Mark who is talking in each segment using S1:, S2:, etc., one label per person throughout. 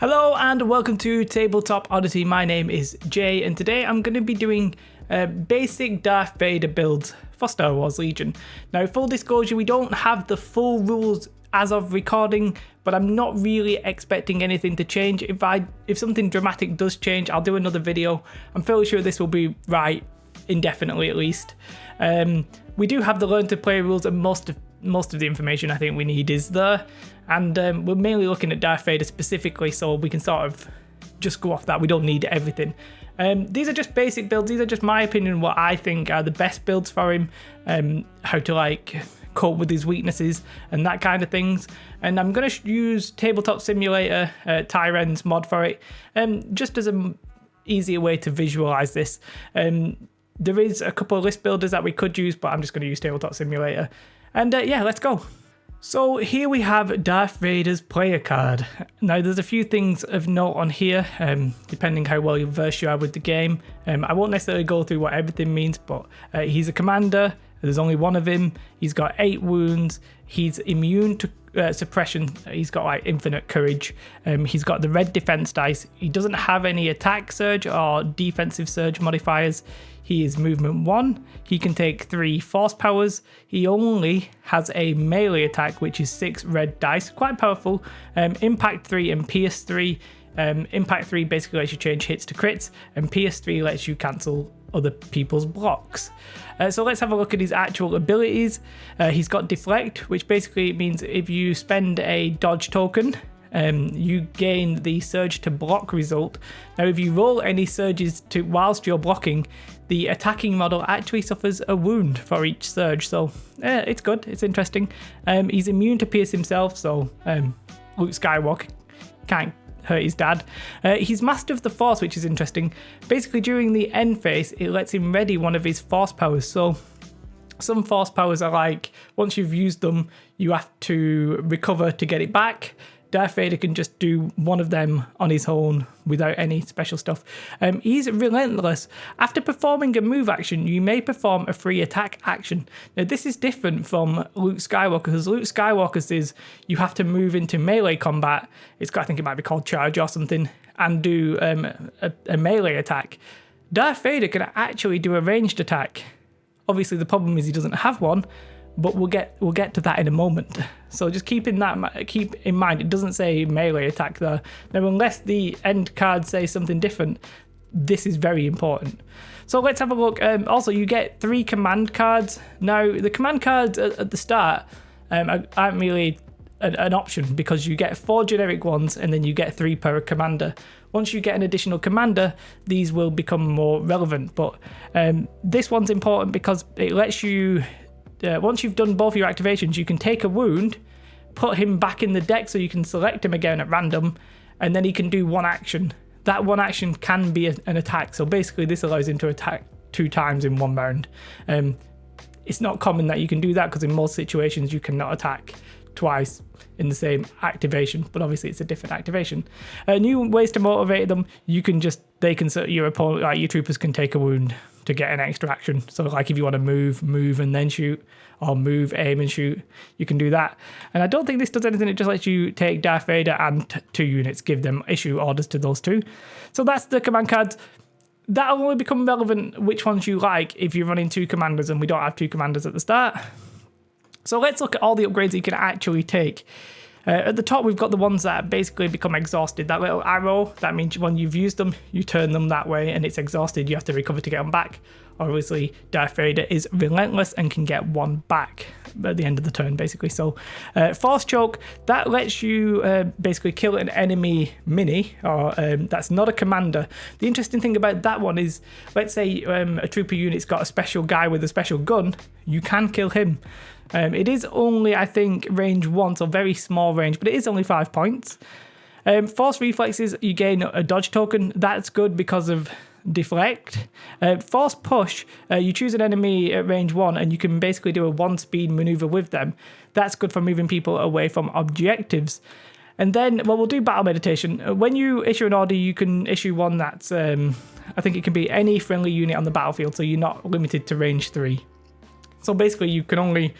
S1: Hello and welcome to Tabletop Oddity. My name is Jay and today I'm going to be doing basic Darth Vader builds for Star Wars Legion. Now, full disclosure, we don't have the full rules as of recording, but I'm not really expecting anything to change. If something dramatic does change, I'll do another video. I'm fairly sure this will be right indefinitely at least. We do have the learn to play rules and most of the information I think we need is there, and we're mainly looking at Darth Vader specifically, so we can sort of just go off that. We don't need everything. These are just basic builds. These are just my opinion, what I think are the best builds for him, how to cope with his weaknesses and that kind of things. And I'm going to use Tabletop Simulator Tyran's mod for it, just as an easier way to visualize this. There is a couple of list builders that we could use, but I'm just going to use Tabletop Simulator. And yeah, let's go. So here we have Darth Vader's player card. Now there's a few things of note on here, depending how well versed you are with the game. I won't necessarily go through what everything means, but he's a commander. There's only one of him. He's got 8 wounds. He's immune to suppression. He's got infinite courage. He's got the red defense dice. He doesn't have any attack surge or defensive surge modifiers. He is movement 1. He can take 3 force powers. He only has a melee attack, which is 6 red dice. Quite powerful. Impact 3 and Pierce 3. Impact 3 basically lets you change hits to crits, and Pierce 3 lets you cancel other people's blocks. So let's have a look at his actual abilities. He's got Deflect, which basically means if you spend a dodge token, you gain the surge to block result. Now if you roll any surges whilst you're blocking, the attacking model actually suffers a wound for each surge, so it's good, it's interesting. He's immune to Pierce himself, so Luke Skywalker can't hurt his dad. He's Master of the Force, which is interesting. Basically during the end phase, it lets him ready one of his force powers. So some force powers are once you've used them, you have to recover to get it back. Darth Vader can just do one of them on his own without any special stuff. He's relentless. After performing a move action, you may perform a free attack action. Now this is different from Luke Skywalker, because Luke Skywalker's is you have to move into melee combat. I think it might be called charge or something, and do a melee attack. Darth Vader can actually do a ranged attack. Obviously the problem is he doesn't have one, but we'll get to that in a moment. So just keep in mind, it doesn't say melee attack there. Now, unless the end card says something different, this is very important. So let's have a look. Also, you get 3 command cards. Now, the command cards at the start aren't really an option, because you get 4 generic ones and then you get 3 per commander. Once you get an additional commander, these will become more relevant. But this one's important because it lets you, once you've done both your activations, you can take a wound, put him back in the deck so you can select him again at random, and then he can do one action. That one action can be an attack, so basically this allows him to attack 2 times in 1 round. It's not common that you can do that, because in most situations you cannot attack twice in the same activation, but obviously it's a different activation. New ways to motivate them, your opponent, your troopers can take a wound to get an extra action. So if you want to move and then shoot, or move, aim and shoot, you can do that. And I don't think this does anything, it just lets you take Darth Vader and 2 units, give them issue orders to those 2. So that's the command cards. That'll only become relevant which ones you like if you're running 2 commanders, and we don't have 2 commanders at the start. So let's look at all the upgrades you can actually take. At the top, we've got the ones that basically become exhausted. That little arrow, that means when you've used them, you turn them that way and it's exhausted. You have to recover to get them back. Obviously, Darth Vader is relentless and can get 1 back at the end of the turn, basically. So, Force Choke, that lets you basically kill an enemy mini, or that's not a commander. The interesting thing about that one is, let's say a trooper unit's got a special guy with a special gun, you can kill him. It is only, I think, range 1, so very small range, but it is only 5 points. Force Reflexes, you gain a dodge token. That's good because of Deflect. Force Push, you choose an enemy at range 1 and you can basically do a 1-speed maneuver with them. That's good for moving people away from objectives. And then, we'll do Battle Meditation. When you issue an order, you can issue one that's, I think it can be any friendly unit on the battlefield, so you're not limited to range 3. So basically you can only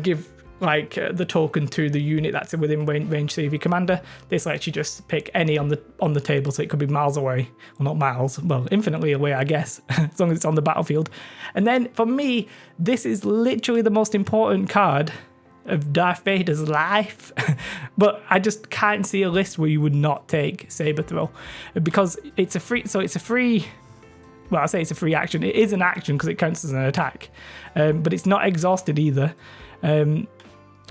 S1: give the token to the unit that's within range 3 of your commander. This lets you just pick any on the table, so it could be miles away. Well, not miles, well, infinitely away, I guess, as long as it's on the battlefield. And then for me, this is literally the most important card of Darth Vader's life. But I just can't see a list where you would not take Saber Throw, because it's a free. Well, I say it's a free action. It is an action because it counts as an attack, but it's not exhausted either.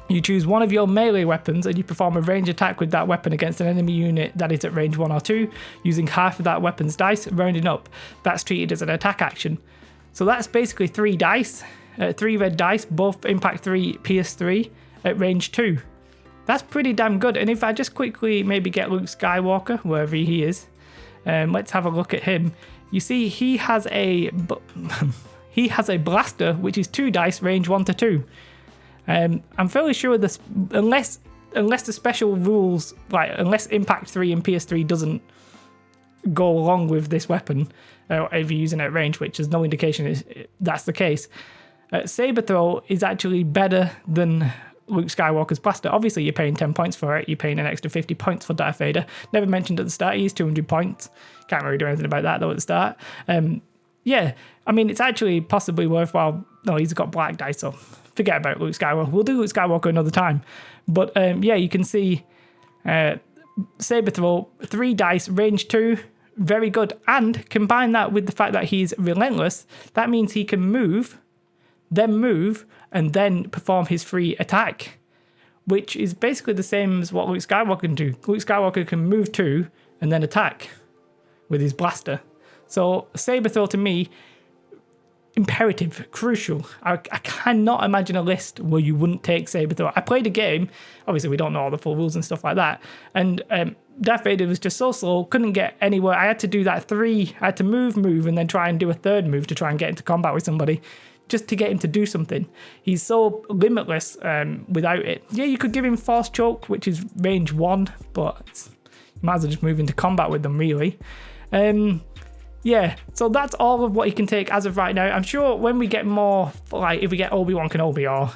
S1: You choose one of your melee weapons and you perform a range attack with that weapon against an enemy unit that is at range 1 or 2, using half of that weapon's dice, rounding up. That's treated as an attack action. So that's basically 3 dice, 3 red dice, both impact 3, pierce 3, at range 2. That's pretty damn good. And if I just quickly maybe get Luke Skywalker, wherever he is, let's have a look at him. You see, he has a blaster, which is 2 dice, range 1 to 2. I'm fairly sure this, unless the special rules, unless impact 3 and pierce 3 doesn't go along with this weapon, if you're using it at range, which there's no indication that's the case, Saber Throw is actually better than Luke Skywalker's blaster. Obviously, you're paying 10 points for it. You're paying an extra 50 points for Darth Vader. Never mentioned at the start, he's 200 points. Can't really do anything about that, though, at the start. Yeah, I mean, it's actually possibly worthwhile. No, he's got black dice, so forget about Luke Skywalker. We'll do Luke Skywalker another time. But yeah, you can see Saber Throw, 3 dice, range 2, very good. And combine that with the fact that he's relentless, that means he can move, and then perform his free attack, which is basically the same as what Luke Skywalker can do. Luke Skywalker can move 2 and then attack with his blaster. So Saber Throw to me, imperative, crucial. I cannot imagine a list where you wouldn't take Saber Throw. I played a game, obviously we don't know all the full rules and stuff like that, and Darth Vader was just so slow, couldn't get anywhere. I had to do that 3, I had to move, and then try and do a 3rd move to try and get into combat with somebody, just to get him to do something. He's so limitless without it. Yeah, you could give him Force Choke, which is range 1, but you might as well just move into combat with them, really. Yeah, so that's all of what he can take as of right now. I'm sure when we get more, if we get Obi-Wan Kenobi or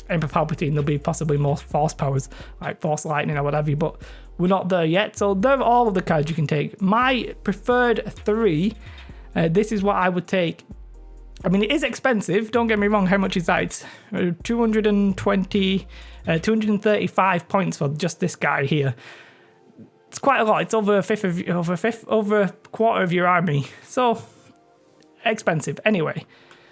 S1: Emperor Palpatine, there'll be possibly more Force powers, like Force Lightning or whatever, but we're not there yet. So they're all of the cards you can take. My preferred 3, this is what I would take. I mean, it is expensive, don't get me wrong. How much is that? It's 235 points for just this guy here. It's quite a lot. It's over a quarter of your army. So expensive. Anyway,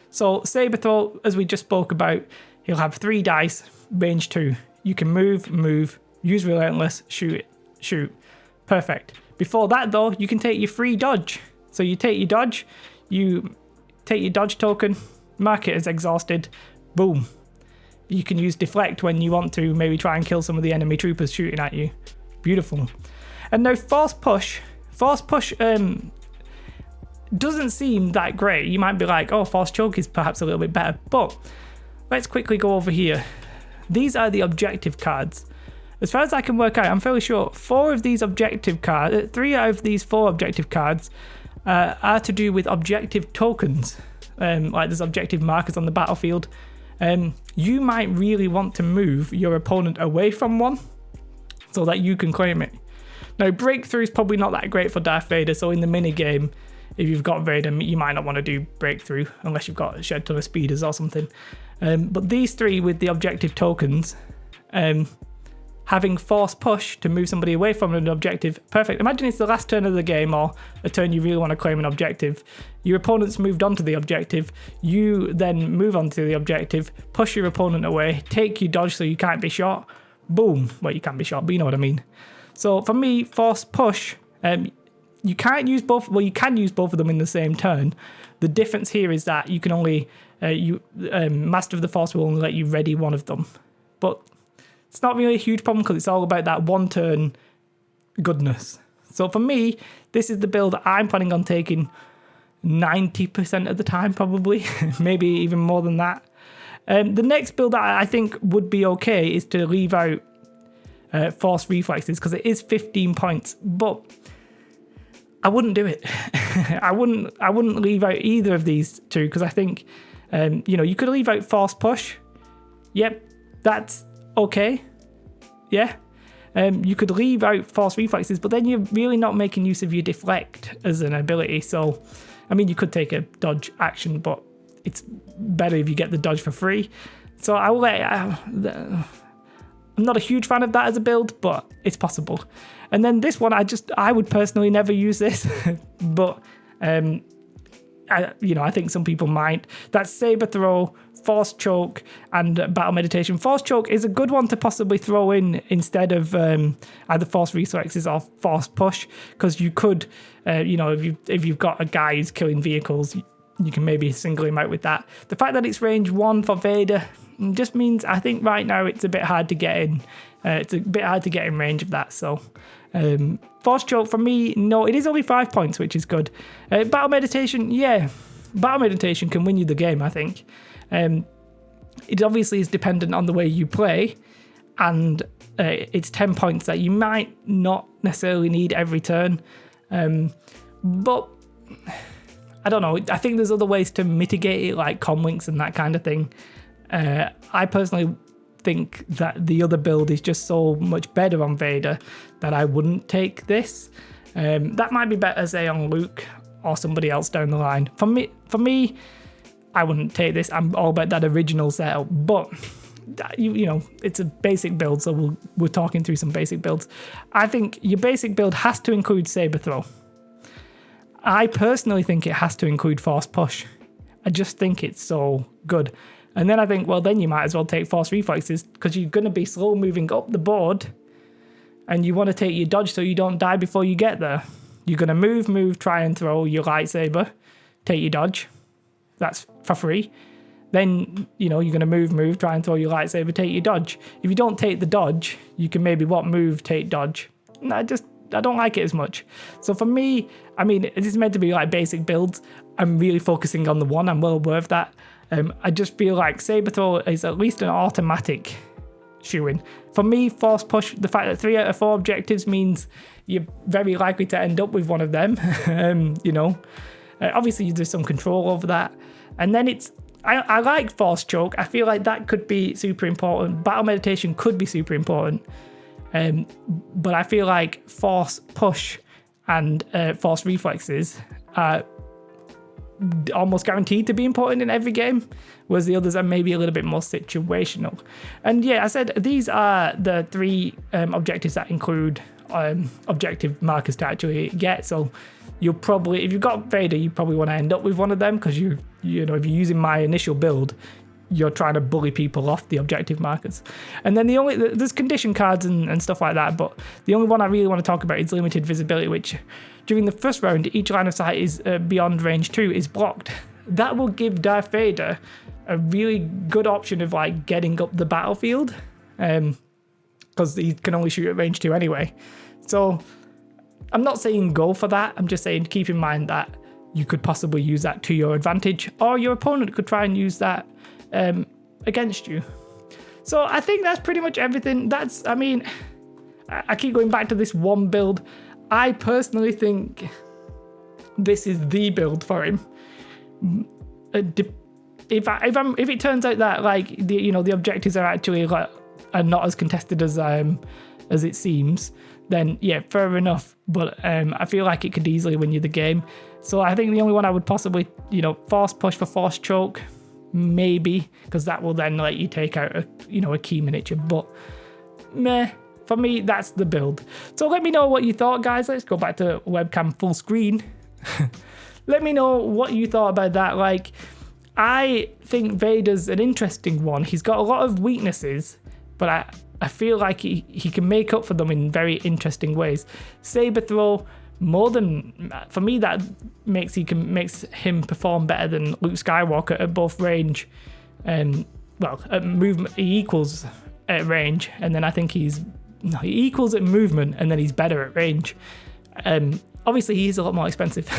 S1: so Saber Throw, as we just spoke about, he'll have 3 dice, range 2. You can move, use relentless, shoot. Perfect. Before that though, you can take your free dodge. So you take your dodge, you take your dodge token, mark it as exhausted, boom. You can use deflect when you want to maybe try and kill some of the enemy troopers shooting at you. Beautiful. And now Force Push doesn't seem that great. You might be like, oh, Force Choke is perhaps a little bit better, but let's quickly go over here. These are the objective cards. As far as I can work out, I'm fairly sure 3 of these 4 objective cards are to do with objective tokens. Like there's objective markers on the battlefield. You might really want to move your opponent away from one so that you can claim it. Now, breakthrough is probably not that great for Darth Vader, so in the minigame, if you've got Vader, you might not want to do breakthrough unless you've got a shed ton of speeders or something. But these 3 with the objective tokens, having Force Push to move somebody away from an objective, perfect. Imagine it's the last turn of the game or a turn you really want to claim an objective. Your opponent's moved on to the objective, you then move on to the objective, push your opponent away, take your dodge so you can't be shot, boom. Well, you can't be shot, but you know what I mean. So for me, Force Push, you can't use both. Well, you can use both of them in the same turn. The difference here is that you can only Master of the Force will only let you ready one of them, but it's not really a huge problem because it's all about that 1 turn goodness. So for me, this is the build I'm planning on taking 90% of the time, probably, maybe even more than that. The next build that I think would be okay is to leave out Force Reflexes because it is 15 points, but I wouldn't do it. I wouldn't leave out either of these 2 because I think you could leave out Force Push. Yep, that's okay. Yeah. You could leave out force reflexes, but then you're really not making use of your deflect as an ability. So, I mean, you could take a dodge action, but it's better if you get the dodge for free. So I'm not a huge fan of that as a build, but it's possible. And then this one, I would personally never use this, but I think some people might. That's Saber Throw, Force Choke, and Battle Meditation. Force Choke is a good one to possibly throw in instead of either Force Reflexes or Force Push, because you could, if you've got a guy who's killing vehicles, you can maybe single him out with that. The fact that it's range 1 for Vader just means I think right now it's a bit hard to get in. It's a bit hard to get in range of that, so... Force Choke for me, no, it is only 5 points, which is good. Battle Meditation, yeah. Battle Meditation can win you the game, I think. It obviously is dependent on the way you play, and it's 10 points that you might not necessarily need every turn. But I don't know, I think there's other ways to mitigate it, like comlinks and that kind of thing. I personally think that the other build is just so much better on Vader that I wouldn't take this. That might be better, say, on Luke or somebody else down the line. For me, I wouldn't take this. I'm all about that original setup, but it's a basic build, so we're talking through some basic builds. I think your basic build has to include Saber Throw. I personally think it has to include Force Push. I just think it's so good. And then I think, well, then you might as well take Force Reflexes, because you're going to be slow moving up the board and you want to take your dodge so you don't die before you get there. You're going to move, try and throw your lightsaber, take your dodge. That's for free. Then, you're going to move, try and throw your lightsaber, take your dodge. If you don't take the dodge, you can maybe move, take dodge. I don't like it as much. So for me, I mean, it is meant to be like basic builds. I'm really focusing on the one. I'm well aware of that. I just feel like Saber Throw is at least an automatic shoo-in. For me, Force Push, the fact that 3 out of 4 objectives means you're very likely to end up with one of them. Obviously there's some control over that. And then I like Force Choke. I feel like that could be super important. Battle Meditation could be super important. But I feel like Force Push and Force Reflexes are almost guaranteed to be important in every game, whereas the others are maybe a little bit more situational. And yeah, I said these are the 3 objectives that include objective markers to actually get. So you'll probably, if you've got Vader, you probably want to end up with one of them, because if you're using my initial build, you're trying to bully people off the objective markers. And then there's condition cards and stuff like that, but the only one I really want to talk about is limited visibility, which during the first round, each line of sight is beyond range 2 is blocked. That will give Darth Vader a really good option of like getting up the battlefield, because he can only shoot at range 2 anyway. So I'm not saying go for that. I'm just saying keep in mind that you could possibly use that to your advantage, or your opponent could try and use that against you. So I think that's pretty much everything. I keep going back to this one build. I personally think this is the build for him. If it turns out that like the objectives are actually are not as contested as it seems, then yeah, fair enough. But I feel like it could easily win you the game. So I think the only one I would possibly Force Push for Force Choke, maybe, because that will then let you take out a key miniature. But meh. For me, that's the build. So let me know what you thought, guys. Let's go back to webcam full screen. Let me know what you thought about that. Like, I think Vader's an interesting one. He's got a lot of weaknesses, but I feel like he can make up for them in very interesting ways. Saber Throw, for me, that makes him perform better than Luke Skywalker at both range and, at movement. He equals at range, and then I think he equals at movement, and then he's better at range. Obviously, he's a lot more expensive.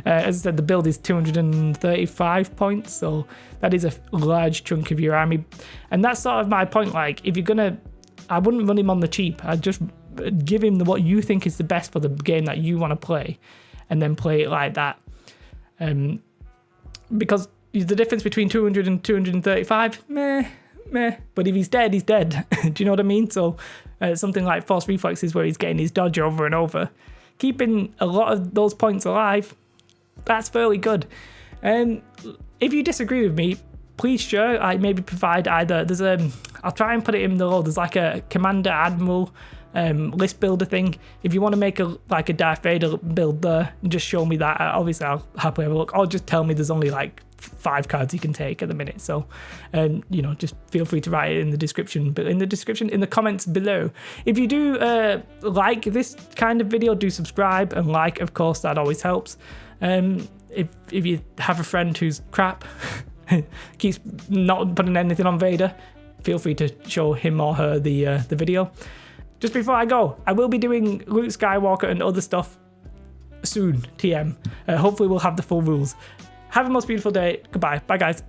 S1: As I said, the build is 235 points, so that is a large chunk of your army. And that's sort of my point. Like, if you're gonna, I wouldn't run him on the cheap. I'd just give him what you think is the best for the game that you want to play, and then play it like that. Because the difference between 200 and 235, meh. But if he's dead, he's dead. Do you know what I mean? So something like Force Reflexes where he's getting his dodge over and over, keeping a lot of those points alive, that's fairly good. If you disagree with me, please share. I maybe provide either, I'll try and put it in the load. There's like a Commander Admiral list builder thing. If you want to make a Darth Vader build there, just show me that. Obviously I'll happily have a look, or just tell me there's only like 5 cards you can take at the minute. So you know, just feel free to write it in the description, in the comments below. If you do like this kind of video, do subscribe and like, of course, that always helps. If you have a friend who's crap, keeps not putting anything on Vader, feel free to show him or her the video. Just before I go, I will be doing Luke Skywalker and other stuff soon, TM. Hopefully we'll have the full rules. Have a most beautiful day. Goodbye. Bye, guys.